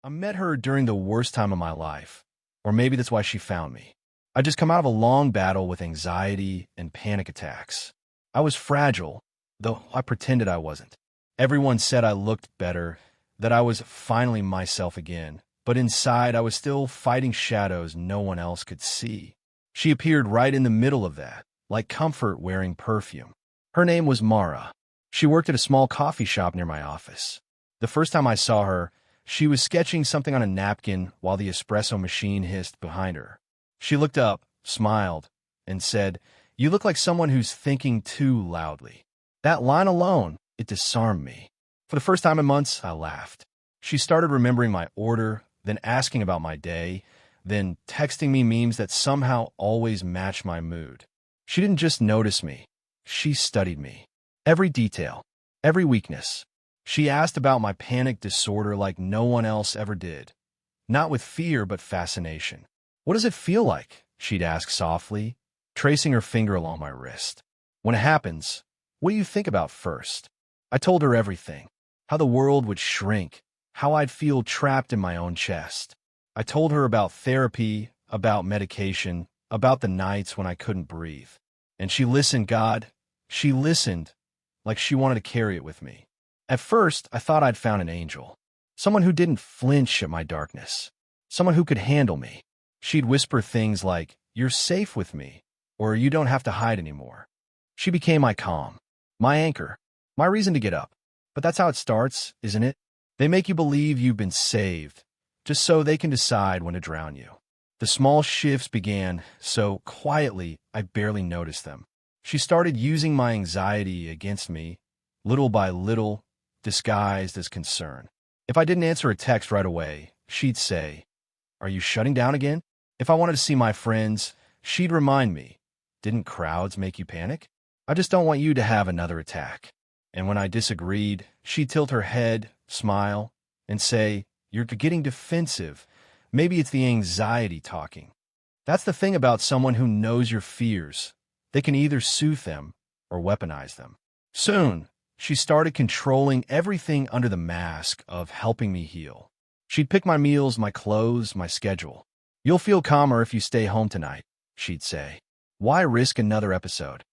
I met her during the worst time of my life, or maybe that's why she found me. I'd just come out of a long battle with anxiety and panic attacks. I was fragile, though I pretended I wasn't. Everyone said I looked better, that I was finally myself again, but inside I was still fighting shadows no one else could see. She appeared right in the middle of that, like comfort wearing perfume. Her name was Mara. She worked at a small coffee shop near my office. The first time I saw her, she was sketching something on a napkin while the espresso machine hissed behind her. She looked up, smiled, and said, "You look like someone who's thinking too loudly." That line alone, it disarmed me. For the first time in months, I laughed. She started remembering my order, then asking about my day, then texting me memes that somehow always matched my mood. She didn't just notice me. She studied me. Every detail, every weakness. She asked about my panic disorder like no one else ever did. Not with fear, but fascination. "What does it feel like?" she'd ask softly, tracing her finger along my wrist. "When it happens, what do you think about first?" I told her everything. How the world would shrink, how I'd feel trapped in my own chest. I told her about therapy, about medication, about the nights when I couldn't breathe. And she listened, God. She listened like she wanted to carry it with me. At first, I thought I'd found an angel. Someone who didn't flinch at my darkness. Someone who could handle me. She'd whisper things like, "You're safe with me," or "You don't have to hide anymore." She became my calm, my anchor, my reason to get up. But that's how it starts, isn't it? They make you believe you've been saved, just so they can decide when to drown you. The small shifts began so quietly I barely noticed them. She started using my anxiety against me, little by little, disguised as concern. If I didn't answer a text right away, she'd say, "Are you shutting down again?" If I wanted to see my friends, she'd remind me, "Didn't crowds make you panic? I just don't want you to have another attack." And when I disagreed, she'd tilt her head, smile, and say, "You're getting defensive. Maybe it's the anxiety talking." That's the thing about someone who knows your fears. They can either soothe them or weaponize them. Soon, she started controlling everything under the mask of helping me heal. She'd pick my meals, my clothes, my schedule. "You'll feel calmer if you stay home tonight," she'd say. "Why risk another episode?"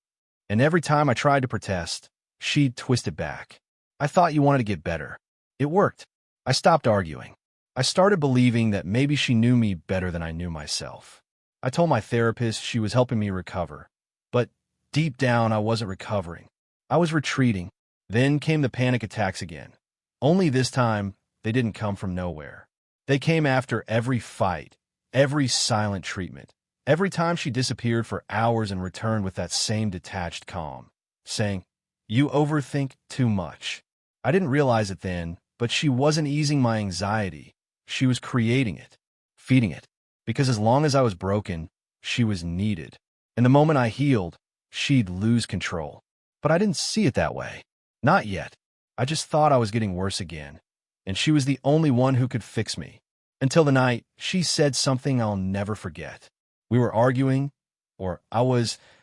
And every time I tried to protest, she'd twist it back. "I thought you wanted to get better." It worked. I stopped arguing. I started believing that maybe she knew me better than I knew myself. I told my therapist she was helping me recover. But deep down, I wasn't recovering. I was retreating. Then came the panic attacks again. Only this time, they didn't come from nowhere. They came after every fight, every silent treatment. Every time she disappeared for hours and returned with that same detached calm, saying, "You overthink too much." I didn't realize it then, but she wasn't easing my anxiety. She was creating it, feeding it. Because as long as I was broken, she was needed. And the moment I healed, she'd lose control. But I didn't see it that way. Not yet. I just thought I was getting worse again. And she was the only one who could fix me. Until the night she said something I'll never forget. We were arguing, or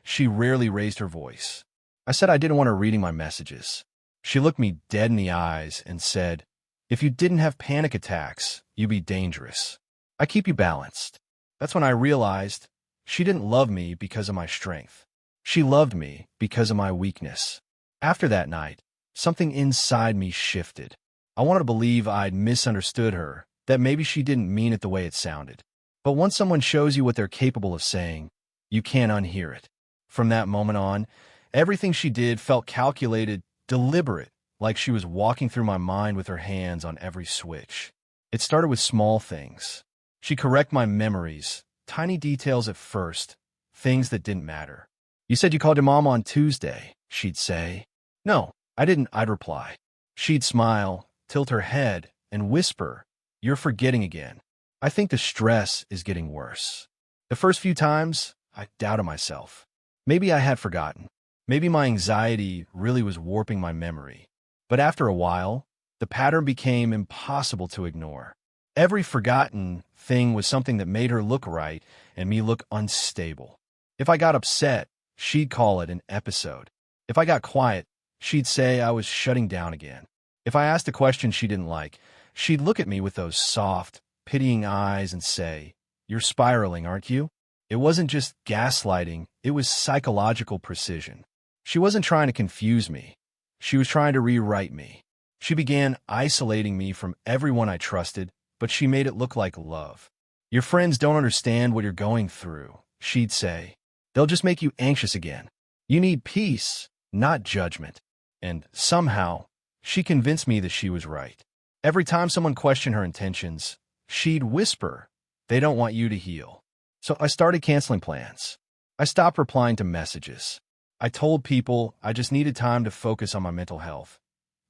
she rarely raised her voice. I said I didn't want her reading my messages. She looked me dead in the eyes and said, "If you didn't have panic attacks, you'd be dangerous. I keep you balanced." That's when I realized she didn't love me because of my strength. She loved me because of my weakness. After that night, something inside me shifted. I wanted to believe I'd misunderstood her, that maybe she didn't mean it the way it sounded. But once someone shows you what they're capable of saying, you can't unhear it. From that moment on, everything she did felt calculated, deliberate, like she was walking through my mind with her hands on every switch. It started with small things. She'd correct my memories, tiny details at first, things that didn't matter. "You said you called your mom on Tuesday," she'd say. "No, I didn't," I'd reply. She'd smile, tilt her head, and whisper, "You're forgetting again. I think the stress is getting worse." The first few times, I doubted myself. Maybe I had forgotten. Maybe my anxiety really was warping my memory. But after a while, the pattern became impossible to ignore. Every forgotten thing was something that made her look right and me look unstable. If I got upset, she'd call it an episode. If I got quiet, she'd say I was shutting down again. If I asked a question she didn't like, She'd look at me with those soft, pitying eyes and say, "You're spiraling, aren't you?" It wasn't just gaslighting, it was psychological precision. She wasn't trying to confuse me. She was trying to rewrite me. She began isolating me from everyone I trusted, but she made it look like love. "Your friends don't understand what you're going through," she'd say. "They'll just make you anxious again. You need peace, not judgment." And somehow, she convinced me that she was right. Every time someone questioned her intentions, she'd whisper, "They don't want you to heal." So I started canceling plans. I stopped replying to messages. I told people I just needed time to focus on my mental health,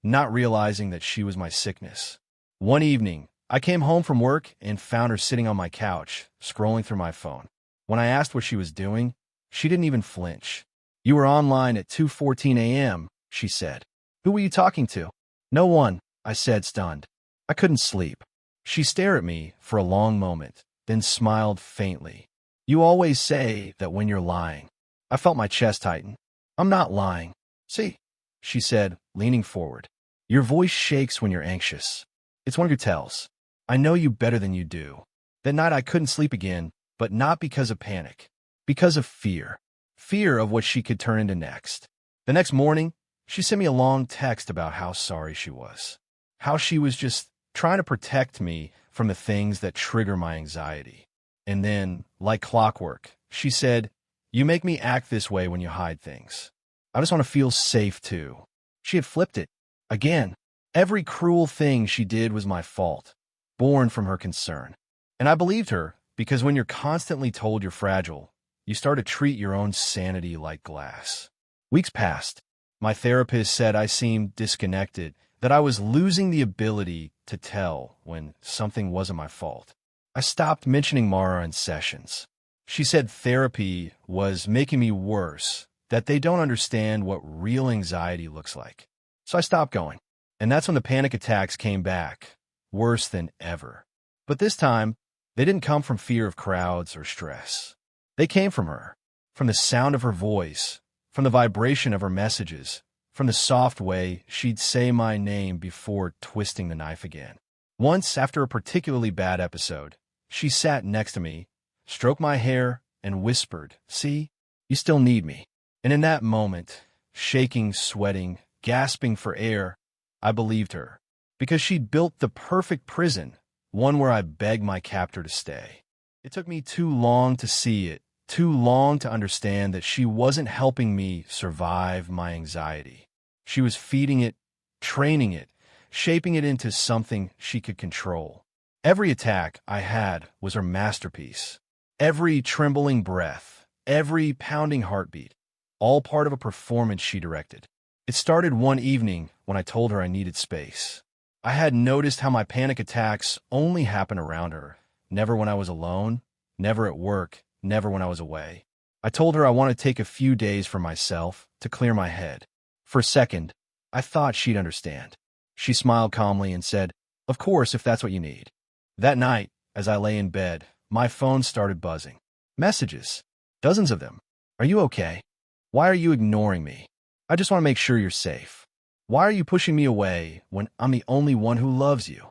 not realizing that she was my sickness. One evening, I came home from work and found her sitting on my couch, scrolling through my phone. When I asked what she was doing, she didn't even flinch. "You were online at 2:14 a.m., she said. "Who were you talking to?" "No one," I said, stunned. I couldn't sleep. She stared at me for a long moment, then smiled faintly. "You always say that when you're lying." I felt my chest tighten. "I'm not lying. See," she said, leaning forward. "Your voice shakes when you're anxious. It's one of your tells. I know you better than you do." That night I couldn't sleep again, but not because of panic. Because of fear. Fear of what she could turn into next. The next morning, she sent me a long text about how sorry she was. How she was just trying to protect me from the things that trigger my anxiety. And then, like clockwork, she said, "You make me act this way when you hide things. I just want to feel safe too." She had flipped it. Again. Every cruel thing she did was my fault, born from her concern. And I believed her, because when you're constantly told you're fragile, you start to treat your own sanity like glass. Weeks passed. My therapist said I seemed disconnected, that I was losing the ability to tell when something wasn't my fault. I stopped mentioning Mara in sessions. She said therapy was making me worse, that they don't understand what real anxiety looks like. So I stopped going. And that's when the panic attacks came back, worse than ever. But this time, they didn't come from fear of crowds or stress. They came from her, from the sound of her voice, from the vibration of her messages, from the soft way she'd say my name before twisting the knife again. Once, after a particularly bad episode, she sat next to me, stroked my hair, and whispered, "See, you still need me." And in that moment, shaking, sweating, gasping for air, I believed her, because she'd built the perfect prison, one where I begged my captor to stay. It took me too long to see it, too long to understand that she wasn't helping me survive my anxiety. She was feeding it, training it, shaping it into something she could control. Every attack I had was her masterpiece. Every trembling breath, every pounding heartbeat, all part of a performance she directed. It started one evening when I told her I needed space. I had noticed how my panic attacks only happened around her, never when I was alone, never at work, never when I was away. I told her I wanted to take a few days for myself to clear my head. For a second, I thought she'd understand. She smiled calmly and said, "Of course, if that's what you need." That night, as I lay in bed, my phone started buzzing. Messages. Dozens of them. "Are you okay? Why are you ignoring me? I just want to make sure you're safe. Why are you pushing me away when I'm the only one who loves you?"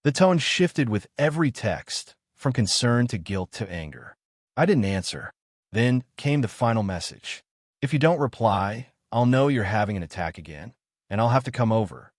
The tone shifted with every text, from concern to guilt to anger. I didn't answer. Then came the final message. "If you don't reply, I'll know you're having an attack again, and I'll have to come over."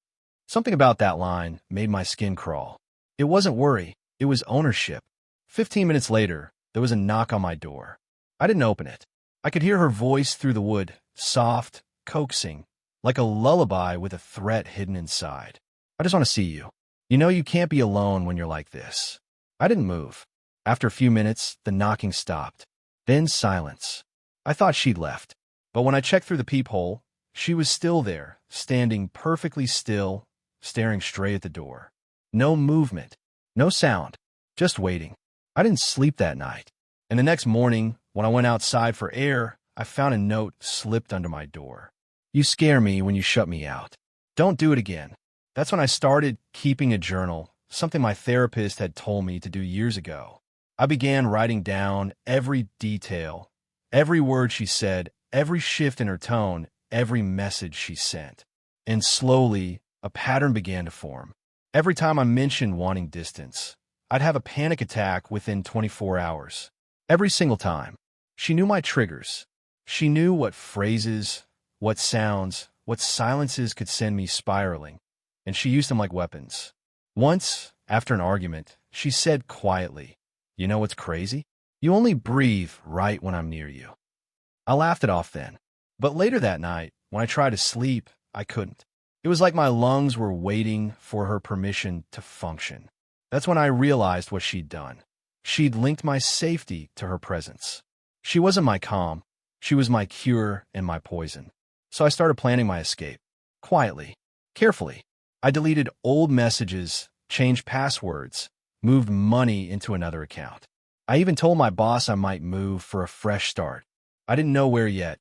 Something about that line made my skin crawl. It wasn't worry, it was ownership. 15 minutes later, there was a knock on my door. I didn't open it. I could hear her voice through the wood, soft, coaxing, like a lullaby with a threat hidden inside. "I just want to see you. You know you can't be alone when you're like this." I didn't move. After a few minutes, the knocking stopped. Then silence. I thought she'd left. But when I checked through the peephole, she was still there, standing perfectly still, staring straight at the door. No movement, no sound, just waiting. I didn't sleep that night. And the next morning, when I went outside for air, I found a note slipped under my door. "You scare me when you shut me out. Don't do it again." That's when I started keeping a journal, something my therapist had told me to do years ago. I began writing down every detail, every word she said, every shift in her tone, every message she sent. And slowly, a pattern began to form. Every time I mentioned wanting distance, I'd have a panic attack within 24 hours. Every single time. She knew my triggers. She knew what phrases, what sounds, what silences could send me spiraling, and she used them like weapons. Once, after an argument, she said quietly, "You know what's crazy? You only breathe right when I'm near you." I laughed it off then. But later that night, when I tried to sleep, I couldn't. It was like my lungs were waiting for her permission to function. That's when I realized what she'd done. She'd linked my safety to her presence. She wasn't my calm. She was my cure and my poison. So I started planning my escape. Quietly. Carefully. I deleted old messages, changed passwords, moved money into another account. I even told my boss I might move for a fresh start. I didn't know where yet.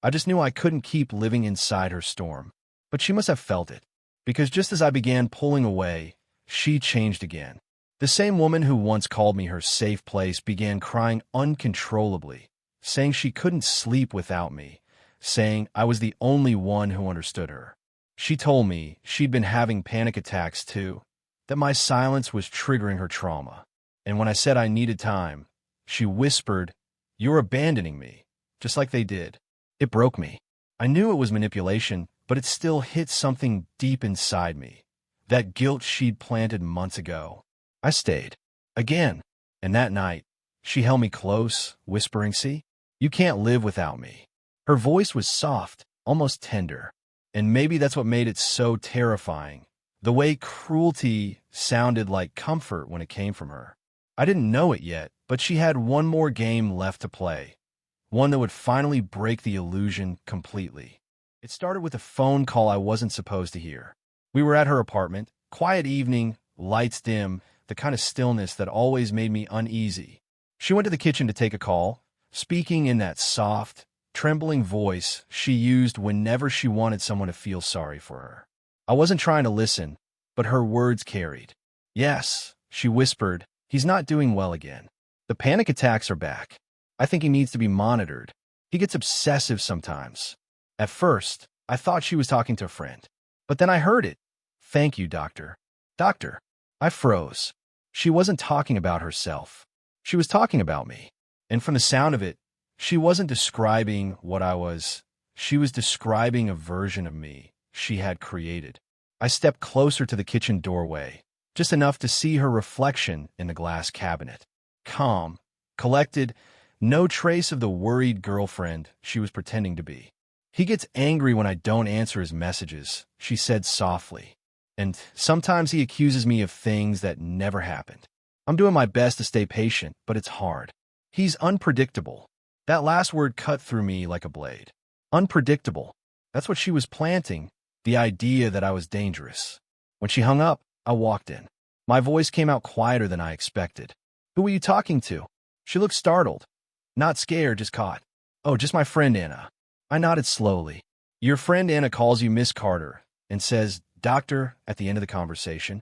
I just knew I couldn't keep living inside her storm. But she must have felt it, because just as I began pulling away, she changed again. The same woman who once called me her safe place began crying uncontrollably, saying she couldn't sleep without me, saying I was the only one who understood her. She told me she'd been having panic attacks too, that my silence was triggering her trauma. And when I said I needed time, she whispered, "You're abandoning me," just like they did. It broke me. I knew it was manipulation, but it still hit something deep inside me. That guilt she'd planted months ago. I stayed. Again. And that night, she held me close, whispering, "See, you can't live without me." Her voice was soft, almost tender. And maybe that's what made it so terrifying. The way cruelty sounded like comfort when it came from her. I didn't know it yet, but she had one more game left to play. One that would finally break the illusion completely. It started with a phone call I wasn't supposed to hear. We were at her apartment, quiet evening, lights dim, the kind of stillness that always made me uneasy. She went to the kitchen to take a call, speaking in that soft, trembling voice she used whenever she wanted someone to feel sorry for her. I wasn't trying to listen, but her words carried. "Yes," she whispered, "he's not doing well again. The panic attacks are back. I think he needs to be monitored. He gets obsessive sometimes." At first, I thought she was talking to a friend. But then I heard it. "Thank you, doctor." Doctor. I froze. She wasn't talking about herself. She was talking about me. And from the sound of it, she wasn't describing what I was. She was describing a version of me she had created. I stepped closer to the kitchen doorway, just enough to see her reflection in the glass cabinet. Calm, collected, no trace of the worried girlfriend she was pretending to be. "He gets angry when I don't answer his messages," she said softly. "And sometimes he accuses me of things that never happened. I'm doing my best to stay patient, but it's hard. He's unpredictable." That last word cut through me like a blade. Unpredictable. That's what she was planting, the idea that I was dangerous. When she hung up, I walked in. My voice came out quieter than I expected. "Who were you talking to?" She looked startled. Not scared, just caught. "Oh, just my friend Anna." I nodded slowly. "Your friend Anna calls you Miss Carter and says, 'Doctor,' at the end of the conversation."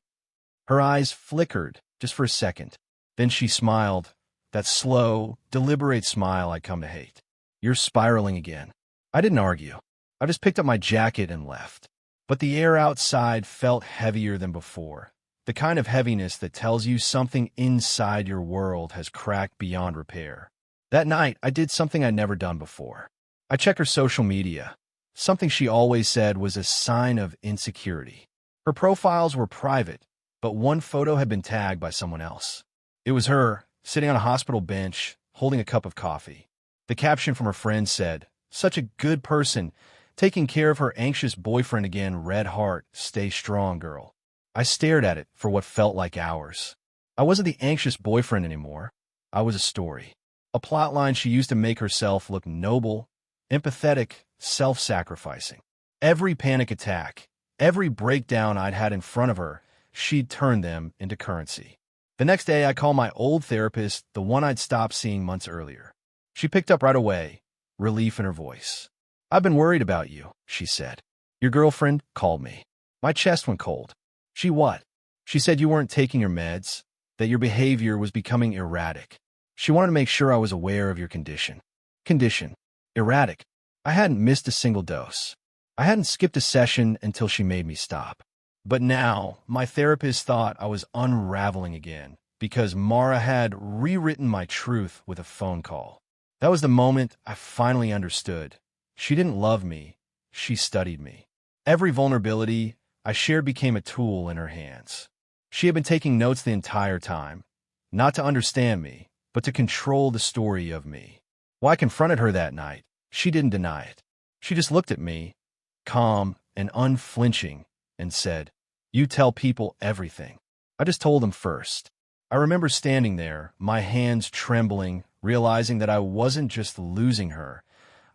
Her eyes flickered just for a second. Then she smiled, that slow, deliberate smile I come to hate. "You're spiraling again." I didn't argue. I just picked up my jacket and left. But the air outside felt heavier than before. The kind of heaviness that tells you something inside your world has cracked beyond repair. That night, I did something I'd never done before. I checked her social media. Something she always said was a sign of insecurity. Her profiles were private, but one photo had been tagged by someone else. It was her, sitting on a hospital bench, holding a cup of coffee. The caption from her friend said, "Such a good person, taking care of her anxious boyfriend again, red heart, stay strong, girl." I stared at it for what felt like hours. I wasn't the anxious boyfriend anymore. I was a story. A plotline she used to make herself look noble, empathetic, self-sacrificing. Every panic attack, every breakdown I'd had in front of her, she'd turned them into currency. The next day, I called my old therapist, the one I'd stopped seeing months earlier. She picked up right away, relief in her voice. "I've been worried about you," she said. "Your girlfriend called me." My chest went cold. "She what?" "She said you weren't taking your meds, that your behavior was becoming erratic. She wanted to make sure I was aware of your condition." Condition. Erratic. I hadn't missed a single dose. I hadn't skipped a session until she made me stop. But now, my therapist thought I was unraveling again because Mara had rewritten my truth with a phone call. That was the moment I finally understood. She didn't love me. She studied me. Every vulnerability I shared became a tool in her hands. She had been taking notes the entire time, not to understand me, but to control the story of me. When I confronted her that night, she didn't deny it. She just looked at me, calm and unflinching, and said, "You tell people everything." I just told them first. I remember standing there, my hands trembling, realizing that I wasn't just losing her.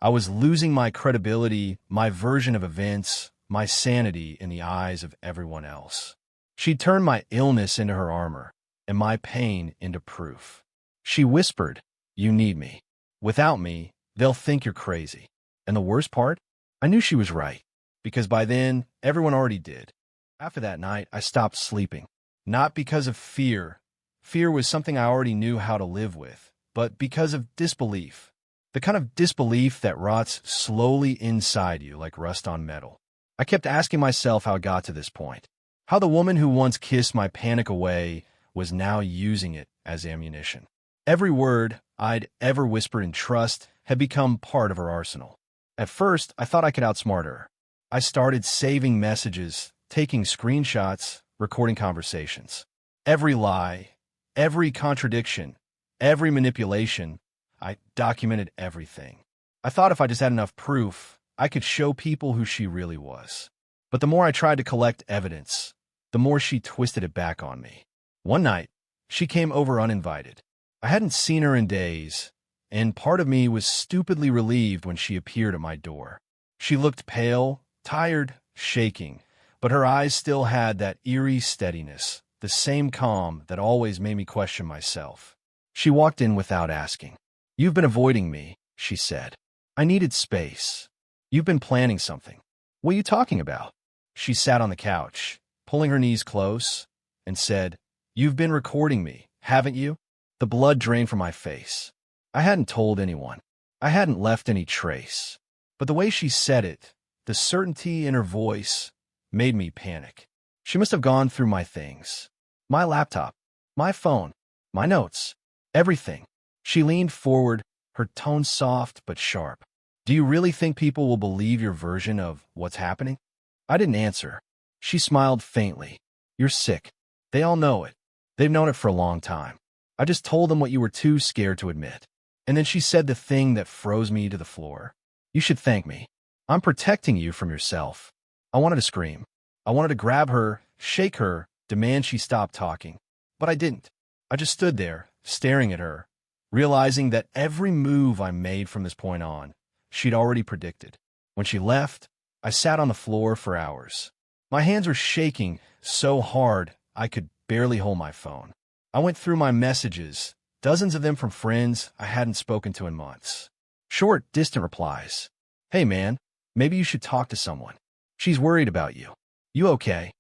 I was losing my credibility, my version of events, my sanity in the eyes of everyone else. She turned my illness into her armor and my pain into proof. She whispered, "You need me. Without me, they'll think you're crazy." And the worst part? I knew she was right, because by then, everyone already did. After that night, I stopped sleeping. Not because of fear. Fear was something I already knew how to live with, but because of disbelief. The kind of disbelief that rots slowly inside you like rust on metal. I kept asking myself how it got to this point. How the woman who once kissed my panic away was now using it as ammunition. Every word I'd ever whispered in trust had become part of her arsenal. At first, I thought I could outsmart her. I started saving messages, taking screenshots, recording conversations. Every lie, every contradiction, every manipulation, I documented everything. I thought if I just had enough proof, I could show people who she really was. But the more I tried to collect evidence, the more she twisted it back on me. One night, she came over uninvited. I hadn't seen her in days, and part of me was stupidly relieved when she appeared at my door. She looked pale, tired, shaking, but her eyes still had that eerie steadiness, the same calm that always made me question myself. She walked in without asking. "You've been avoiding me," she said. "I needed space. You've been planning something. What are you talking about?" She sat on the couch, pulling her knees close, and said, "You've been recording me, haven't you?" The blood drained from my face. I hadn't told anyone. I hadn't left any trace. But the way she said it, the certainty in her voice, made me panic. She must have gone through my things. My laptop, my phone, my notes, everything. She leaned forward, her tone soft but sharp. "Do you really think people will believe your version of what's happening?" I didn't answer. She smiled faintly. "You're sick. They all know it. They've known it for a long time. I just told them what you were too scared to admit." And then she said the thing that froze me to the floor. "You should thank me. I'm protecting you from yourself." I wanted to scream. I wanted to grab her, shake her, demand she stop talking. But I didn't. I just stood there, staring at her, realizing that every move I made from this point on, she'd already predicted. When she left, I sat on the floor for hours. My hands were shaking so hard I could barely hold my phone. I went through my messages, dozens of them from friends I hadn't spoken to in months. Short, distant replies. "Hey man, maybe you should talk to someone. She's worried about you. You okay?"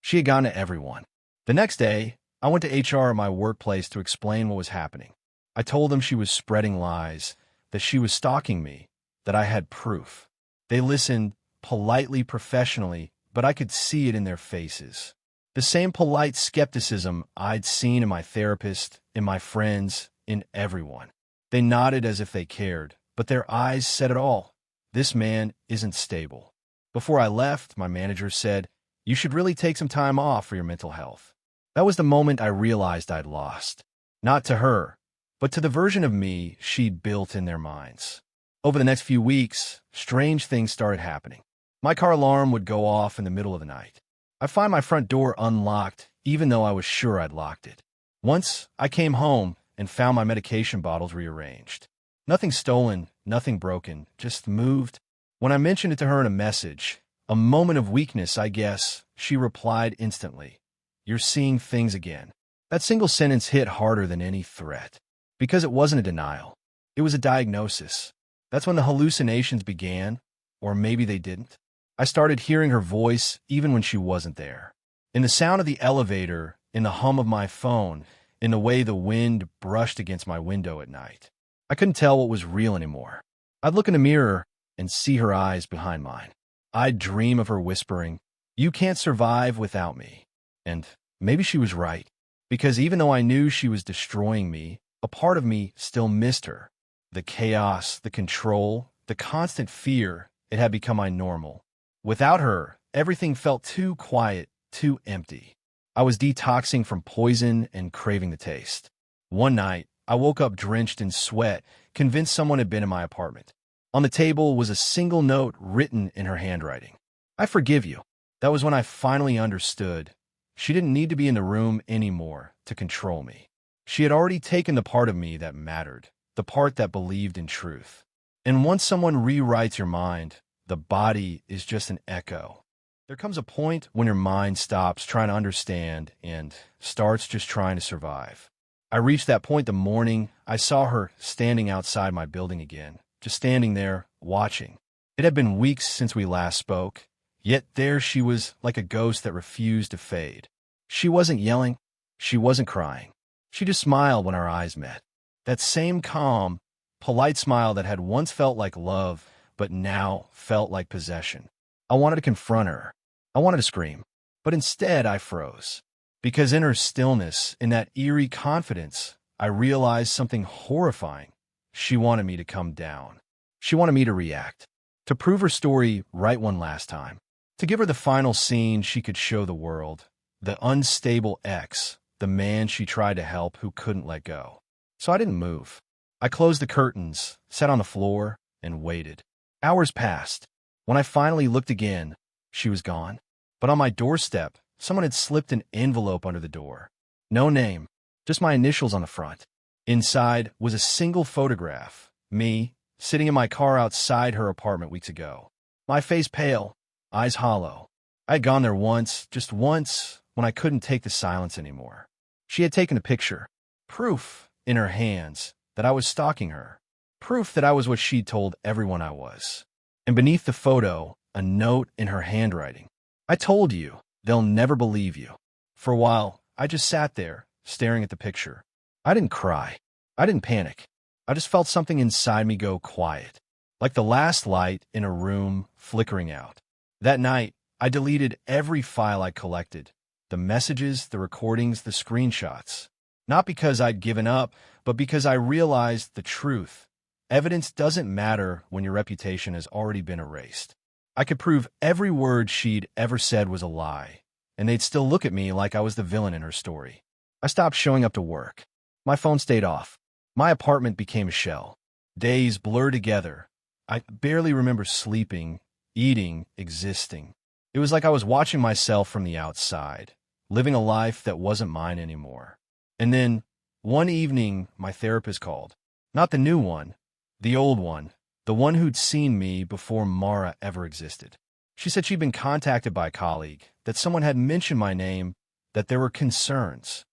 She had gone to everyone. The next day, I went to HR at my workplace to explain what was happening. I told them she was spreading lies, that she was stalking me, that I had proof. They listened politely, professionally, but I could see it in their faces. The same polite skepticism I'd seen in my therapist, in my friends, in everyone. They nodded as if they cared, but their eyes said it all. This man isn't stable. Before I left, my manager said, "You should really take some time off for your mental health." That was the moment I realized I'd lost. Not to her, but to the version of me she'd built in their minds. Over the next few weeks, strange things started happening. My car alarm would go off in the middle of the night. I'd find my front door unlocked, even though I was sure I'd locked it. Once, I came home and found my medication bottles rearranged. Nothing stolen, nothing broken, just moved. When I mentioned it to her in a message, a moment of weakness, I guess, she replied instantly, "You're seeing things again." That single sentence hit harder than any threat. Because it wasn't a denial. It was a diagnosis. That's when the hallucinations began, or maybe they didn't. I started hearing her voice even when she wasn't there. In the sound of the elevator, in the hum of my phone, in the way the wind brushed against my window at night. I couldn't tell what was real anymore. I'd look in the mirror and see her eyes behind mine. I'd dream of her whispering, You can't survive without me. And maybe she was right, because even though I knew she was destroying me, a part of me still missed her. The chaos, the control, the constant fear, it had become my normal. Without her, everything felt too quiet, too empty. I was detoxing from poison and craving the taste. One night, I woke up drenched in sweat, convinced someone had been in my apartment. On the table was a single note written in her handwriting. I forgive you. That was when I finally understood. She didn't need to be in the room anymore to control me. She had already taken the part of me that mattered, the part that believed in truth. And once someone rewrites your mind, the body is just an echo. There comes a point when your mind stops trying to understand and starts just trying to survive. I reached that point the morning I saw her standing outside my building again, just standing there, watching. It had been weeks since we last spoke, yet there she was like a ghost that refused to fade. She wasn't yelling. She wasn't crying. She just smiled when our eyes met. That same calm, polite smile that had once felt like love, but now felt like possession. I wanted to confront her. I wanted to scream. But instead, I froze. Because in her stillness, in that eerie confidence, I realized something horrifying. She wanted me to come down. She wanted me to react. To prove her story right one last time. To give her the final scene she could show the world. The unstable ex, the man she tried to help who couldn't let go. So I didn't move. I closed the curtains, sat on the floor, and waited. Hours passed. When I finally looked again, she was gone. But on my doorstep, someone had slipped an envelope under the door. No name, just my initials on the front. Inside was a single photograph, me, sitting in my car outside her apartment weeks ago. My face pale, eyes hollow. I had gone there once, just once, when I couldn't take the silence anymore. She had taken a picture, proof in her hands that I was stalking her, proof that I was what she'd told everyone I was. And beneath the photo, a note in her handwriting. I told you, they'll never believe you. For a while, I just sat there, staring at the picture. I didn't cry. I didn't panic. I just felt something inside me go quiet, like the last light in a room flickering out. That night, I deleted every file I collected, the messages, the recordings, the screenshots. Not because I'd given up, but because I realized the truth. Evidence doesn't matter when your reputation has already been erased. I could prove every word she'd ever said was a lie, and they'd still look at me like I was the villain in her story. I stopped showing up to work. My phone stayed off. My apartment became a shell. Days blurred together. I barely remember sleeping, eating, existing. It was like I was watching myself from the outside, living a life that wasn't mine anymore. And then, one evening, my therapist called. Not the new one, the old one, the one who'd seen me before Mara ever existed. She said she'd been contacted by a colleague, that someone had mentioned my name, that there were concerns.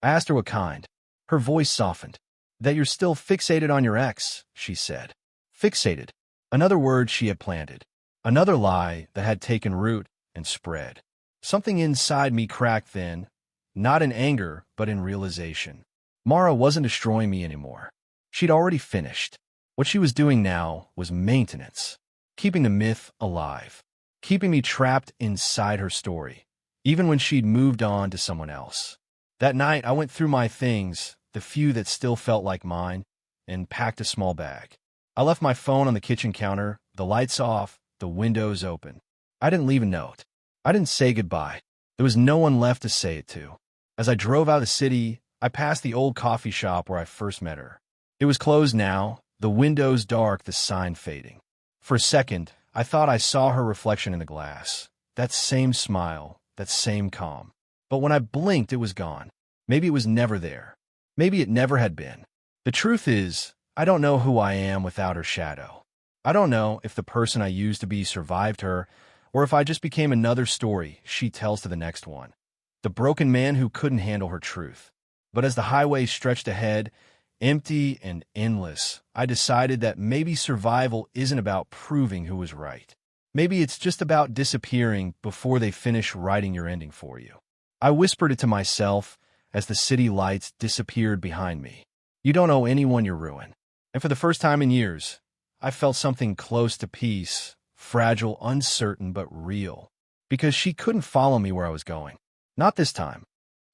I asked her what kind. Her voice softened. That you're still fixated on your ex, she said. Fixated. Another word she had planted. Another lie that had taken root and spread. Something inside me cracked then, not in anger, but in realization. Mara wasn't destroying me anymore. She'd already finished. What she was doing now was maintenance, keeping the myth alive, keeping me trapped inside her story, even when she'd moved on to someone else. That night, I went through my things, the few that still felt like mine, and packed a small bag. I left my phone on the kitchen counter, the lights off, the windows open. I didn't leave a note. I didn't say goodbye. There was no one left to say it to. As I drove out of the city, I passed the old coffee shop where I first met her. It was closed now, the windows dark, the sign fading. For a second, I thought I saw her reflection in the glass. That same smile, that same calm. But when I blinked, it was gone. Maybe it was never there. Maybe it never had been. The truth is, I don't know who I am without her shadow. I don't know if the person I used to be survived her, or if I just became another story she tells to the next one. The broken man who couldn't handle her truth. But as the highway stretched ahead, empty and endless, I decided that maybe survival isn't about proving who was right. Maybe it's just about disappearing before they finish writing your ending for you. I whispered it to myself as the city lights disappeared behind me. You don't owe anyone your ruin. And for the first time in years, I felt something close to peace, fragile, uncertain, but real. because she couldn't follow me where I was going. Not this time.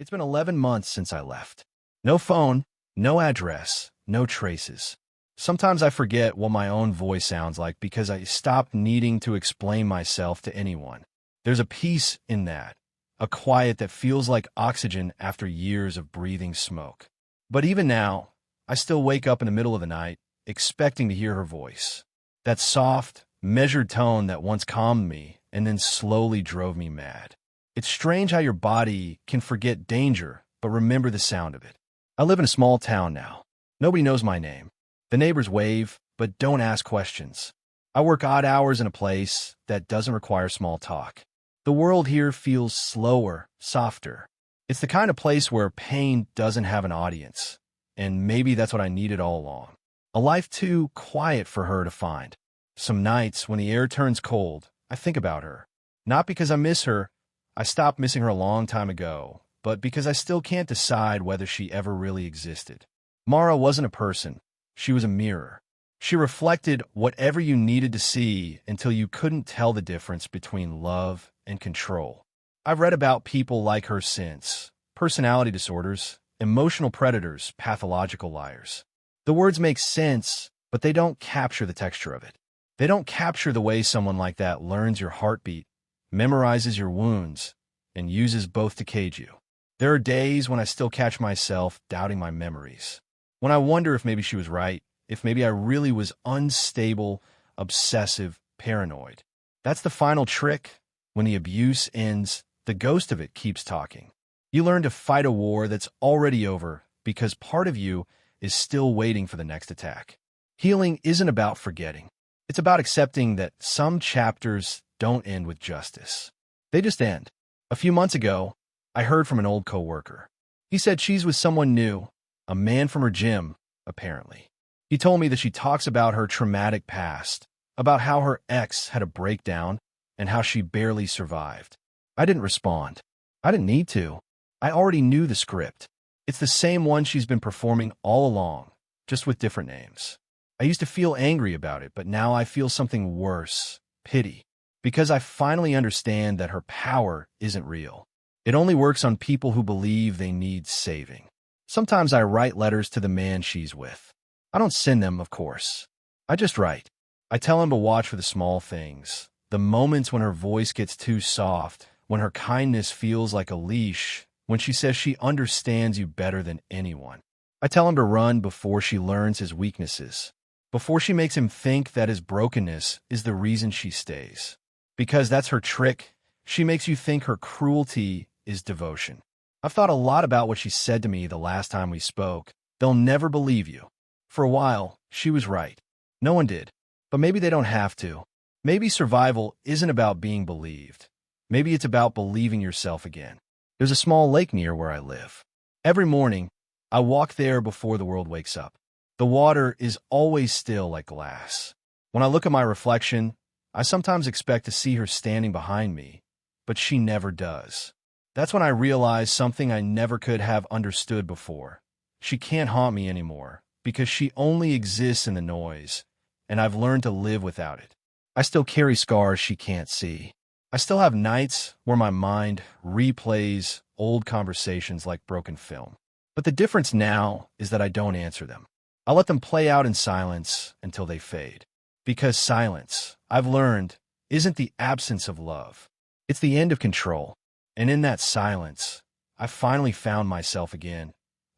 It's been 11 months since I left. No phone, no address, no traces. Sometimes I forget what my own voice sounds like because I stopped needing to explain myself to anyone. There's a peace in that, a quiet that feels like oxygen after years of breathing smoke. But even now, I still wake up in the middle of the night, expecting to hear her voice. That soft, measured tone that once calmed me and then slowly drove me mad. It's strange how your body can forget danger, but remember the sound of it. I live in a small town now. Nobody knows my name. The neighbors wave, but don't ask questions. I work odd hours in a place that doesn't require small talk. The world here feels slower, softer. It's the kind of place where pain doesn't have an audience, and maybe that's what I needed all along. A life too quiet for her to find. Some nights, when the air turns cold, I think about her. Not because I miss her. I stopped missing her a long time ago, but because I still can't decide whether she ever really existed. Mara wasn't a person. She was a mirror. She reflected whatever you needed to see until you couldn't tell the difference between love and control. I've read about people like her since. Personality disorders, emotional predators, pathological liars. The words make sense, but they don't capture the texture of it. They don't capture the way someone like that learns your heartbeat, memorizes your wounds, and uses both to cage you. There are days when I still catch myself doubting my memories. When I wonder if maybe she was right, if maybe I really was unstable, obsessive, paranoid. That's the final trick. When the abuse ends, the ghost of it keeps talking. You learn to fight a war that's already over because part of you is still waiting for the next attack. Healing isn't about forgetting. It's about accepting that some chapters don't end with justice. They just end. A few months ago, I heard from an old coworker. He said she's with someone new, a man from her gym, apparently. He told me that she talks about her traumatic past, about how her ex had a breakdown and how she barely survived. I didn't respond. I didn't need to. I already knew the script. It's the same one she's been performing all along, just with different names. I used to feel angry about it, but now I feel something worse, pity, because I finally understand that her power isn't real. It only works on people who believe they need saving. Sometimes I write letters to the man she's with. I don't send them, of course. I just write. I tell him to watch for the small things, the moments when her voice gets too soft, when her kindness feels like a leash, when she says she understands you better than anyone. I tell him to run before she learns his weaknesses, before she makes him think that his brokenness is the reason she stays. Because that's her trick. She makes you think her cruelty is devotion. I've thought a lot about what she said to me the last time we spoke. They'll never believe you. For a while, she was right. No one did. But maybe they don't have to. Maybe survival isn't about being believed. Maybe it's about believing yourself again. There's a small lake near where I live. Every morning, I walk there before the world wakes up. The water is always still like glass. When I look at my reflection, I sometimes expect to see her standing behind me, but she never does. That's when I realize something I never could have understood before. She can't haunt me anymore, because she only exists in the noise, and I've learned to live without it. I still carry scars she can't see. I still have nights where my mind replays old conversations like broken film. But the difference now is that I don't answer them. I let them play out in silence until they fade. Because silence, I've learned, isn't the absence of love. It's the end of control. And in that silence, I finally found myself again.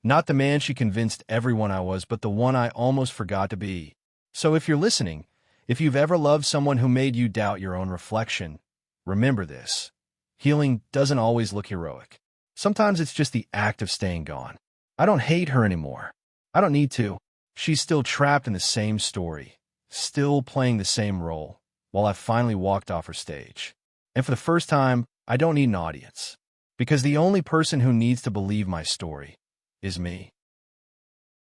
Not the man she convinced everyone I was, but the one I almost forgot to be. So if you're listening, if you've ever loved someone who made you doubt your own reflection, remember this. Healing doesn't always look heroic. Sometimes it's just the act of staying gone. I don't hate her anymore. I don't need to. She's still trapped in the same story, still playing the same role, while I finally walked off her stage. And for the first time, I don't need an audience. Because the only person who needs to believe my story is me.